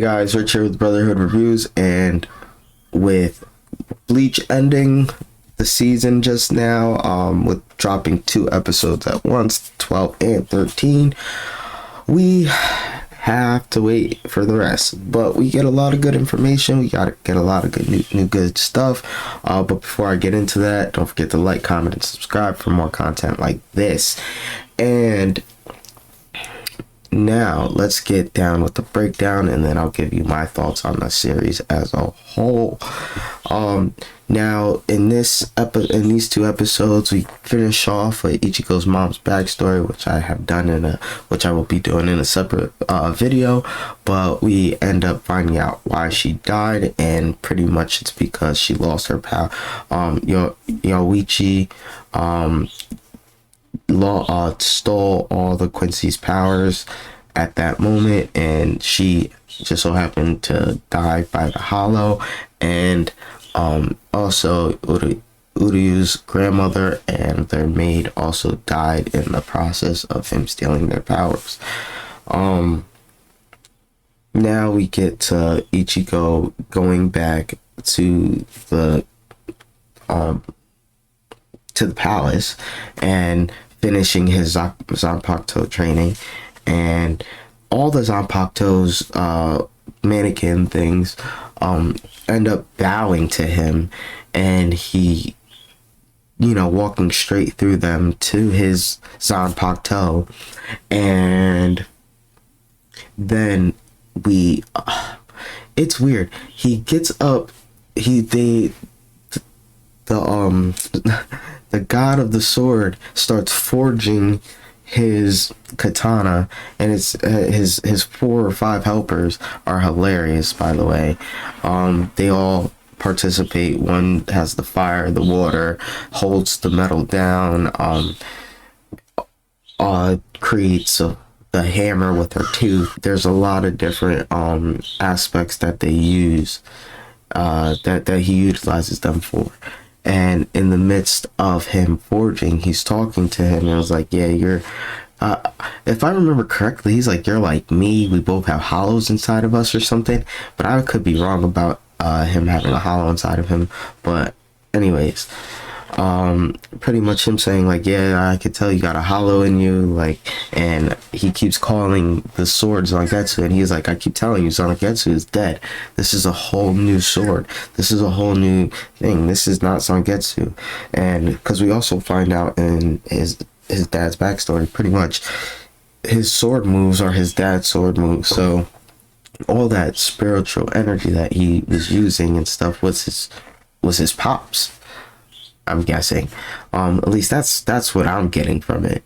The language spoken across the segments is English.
Hey guys, Rich here with Brotherhood Reviews, and with Bleach ending the season just now, with dropping 2 episodes at once, 12 and 13, we have to wait for the rest. But we get a lot of good information. We gotta get a lot of good new good stuff. But before I get into that, don't forget to like, comment, and subscribe for more content like this. And now let's get down with the breakdown, and then I'll give you my thoughts on the series as a whole. Now in these 2 episodes, we finish off with Ichigo's mom's backstory, which I have done which I will be doing in a separate video. But we end up finding out why she died, and pretty much it's because she lost her power. Yoichi stole all the Quincy's powers at that moment, and she just so happened to die by the hollow. And also Uryu's grandmother and their maid also died in the process of him stealing their powers. Now we get to Ichigo going back to the palace and finishing his Zanpakuto training, and all the Zanpakuto's mannequin things end up bowing to him, and he, walking straight through them to his Zanpakuto. And then it's weird, he gets up, the god of the sword starts forging his katana, and it's his 4 or 5 helpers are hilarious, by the way. They all participate. One has the fire, the water, holds the metal down, creates the hammer with her tooth. There's a lot of different aspects that they use, that he utilizes them for. And in the midst of him forging, he's talking to him, and I was like, yeah, you're, if I remember correctly, he's like, you're like me, we both have hollows inside of us or something. But I could be wrong about him having a hollow inside of him. But anyways, pretty much him saying like, yeah, I could tell you got a hollow in you, like, and he keeps calling the sword Zangetsu, and he's like, I keep telling you, Zangetsu is dead. This is a whole new sword. This is a whole new thing. This is not Zangetsu. And because we also find out in his dad's backstory, pretty much his sword moves are his dad's sword moves. So all that spiritual energy that he was using and stuff was his pops, I'm guessing. At least that's what I'm getting from it.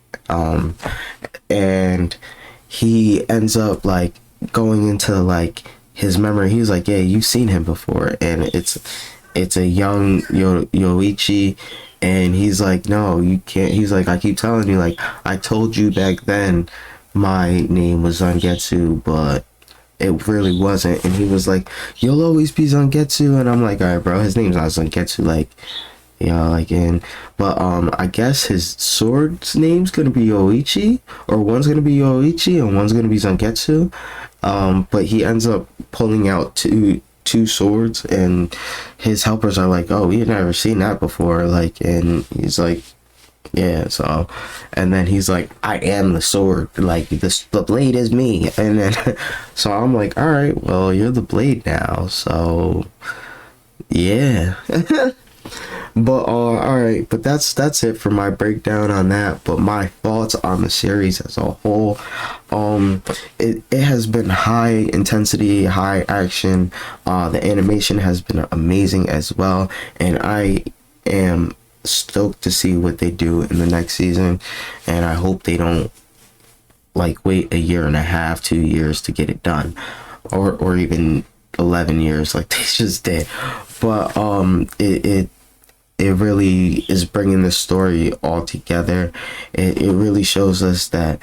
And he ends up like going into like his memory. He was like, yeah, you've seen him before, and it's a young Yoichi. And he's like, no, you can't. He's like, I keep telling you, like, I told you back then my name was Zangetsu, but it really wasn't. And he was like, you'll always be Zangetsu. And I'm like, all right, bro, his name's not Zangetsu, like, but I guess his sword's name's gonna be Yoichi, or one's gonna be Yoichi and one's gonna be Zangetsu. But he ends up pulling out two swords, and his helpers are like, oh, we've never seen that before, like, and he's like, yeah. So, and then he's like, I am the sword, like, the blade is me. And then so I'm like, all right, well, you're the blade now, so yeah. But all right, but that's it for my breakdown on that. But my thoughts on the series as a whole, it has been high intensity, high action. The animation has been amazing as well, and I am stoked to see what they do in the next season. And I hope they don't like wait 1.5 years, 2 years to get it done, or even 11 years like they just did. But it really is bringing the story all together. It really shows us that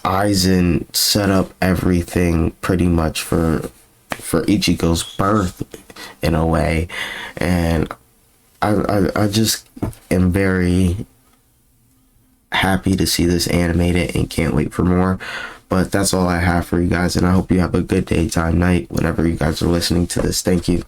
Aizen set up everything pretty much for Ichigo's birth in a way, and I just am very happy to see this animated and can't wait for more. But that's all I have for you guys, and I hope you have a good day, time, night, whenever you guys are listening to this. Thank you.